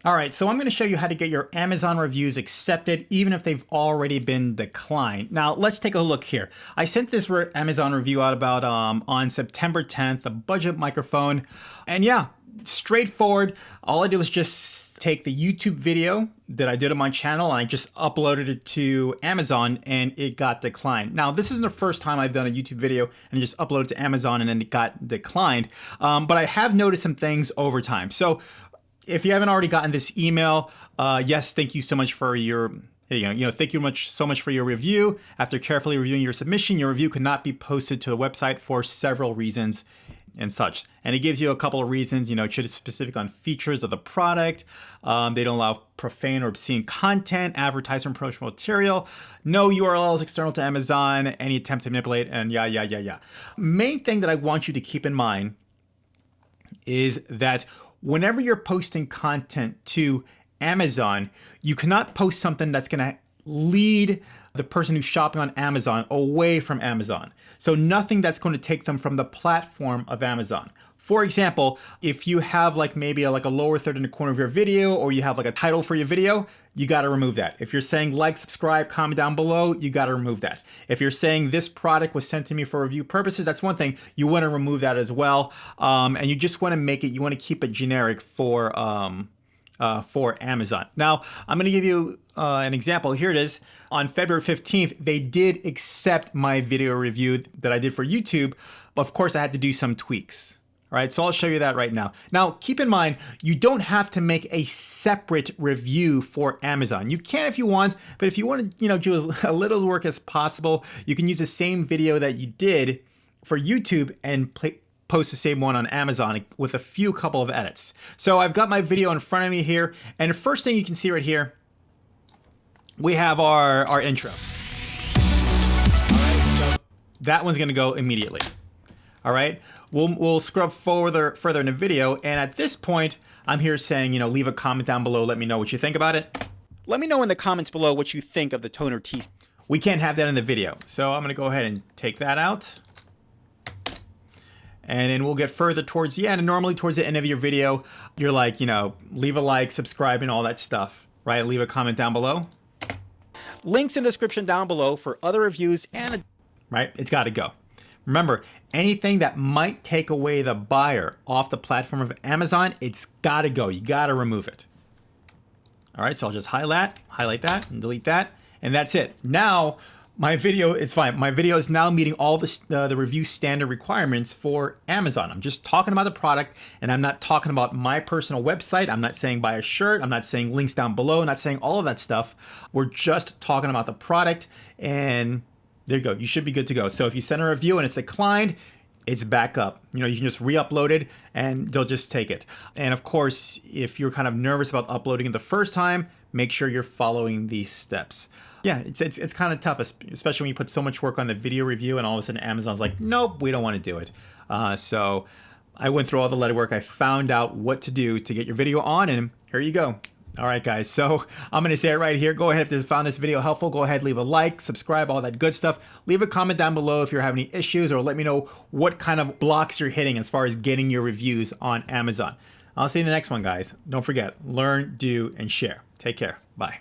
All right, so I'm going to show you how to get your Amazon reviews accepted even if they've already been declined. Now, let's take a look here. I sent this Amazon review out about on September 10th, a budget microphone. And yeah, straightforward. All I did was just take the YouTube video that I did on my channel and I just uploaded it to Amazon and it got declined. Now, this isn't the first time I've done a YouTube video and just uploaded it to Amazon and then it got declined. But I have noticed some things over time. So if you haven't already gotten this email, yes, thank you so much for your, thank you so much for your review. After carefully reviewing your submission, your review could not be posted to the website for several reasons and such. And it gives you a couple of reasons. It should be specific on features of the product. They don't allow profane or obscene content, advertisement, promotional material, no URLs external to Amazon, any attempt to manipulate, and yeah. Main thing that I want you to keep in mind is that whenever you're posting content to Amazon, you cannot post something that's going to lead the person who's shopping on Amazon away from Amazon. So nothing that's going to take them from the platform of Amazon. For example, if you have maybe a lower third in the corner of your video, or you have a title for your video, you got to remove that. If you're saying like, subscribe, comment down below, you got to remove that. If you're saying this product was sent to me for review purposes, that's one thing. You want to remove that as well. And you just want to you want to keep it generic for Amazon. Now, I'm going to give you an example. Here it is. On February 15th, they did accept my video review that I did for YouTube, but of course I had to do some tweaks. All right, so I'll show you that right now. Now, keep in mind, you don't have to make a separate review for Amazon. You can if you want, but if you want to, do as little work as possible, you can use the same video that you did for YouTube and post the same one on Amazon with a couple of edits. So I've got my video in front of me here, and the first thing you can see right here, we have our intro. All right, so that one's gonna go immediately. All right, we'll scrub further in the video, and at this point, I'm here saying, leave a comment down below. Let me know what you think about it. Let me know in the comments below what you think of the Toner T. We can't have that in the video, so I'm gonna go ahead and take that out. And then we'll get further towards the end. And normally towards the end of your video, you're leave a like, subscribe, and all that stuff, right? Leave a comment down below. Links in the description down below for other reviews and, right? It's got to go. Remember, anything that might take away the buyer off the platform of Amazon, it's got to go. You got to remove it. All right, so I'll just highlight that, and delete that, and that's it. Now, my video is fine. My video is now meeting all the review standard requirements for Amazon. I'm just talking about the product, and I'm not talking about my personal website. I'm not saying buy a shirt. I'm not saying links down below. I'm not saying all of that stuff. We're just talking about the product, and there you go. You should be good to go. So if you send a review and it's declined, it's back up. You can just re-upload it and they'll just take it. And of course, if you're kind of nervous about uploading it the first time, make sure you're following these steps. Yeah, it's kind of tough, especially when you put so much work on the video review and all of a sudden Amazon's like, nope, we don't want to do it. So I went through all the legwork. I found out what to do to get your video on, and here you go. All right, guys, so I'm going to say it right here. Go ahead, if you found this video helpful, go ahead, leave a like, subscribe, all that good stuff. Leave a comment down below if you're having any issues, or let me know what kind of blocks you're hitting as far as getting your reviews on Amazon. I'll see you in the next one, guys. Don't forget, learn, do, and share. Take care. Bye.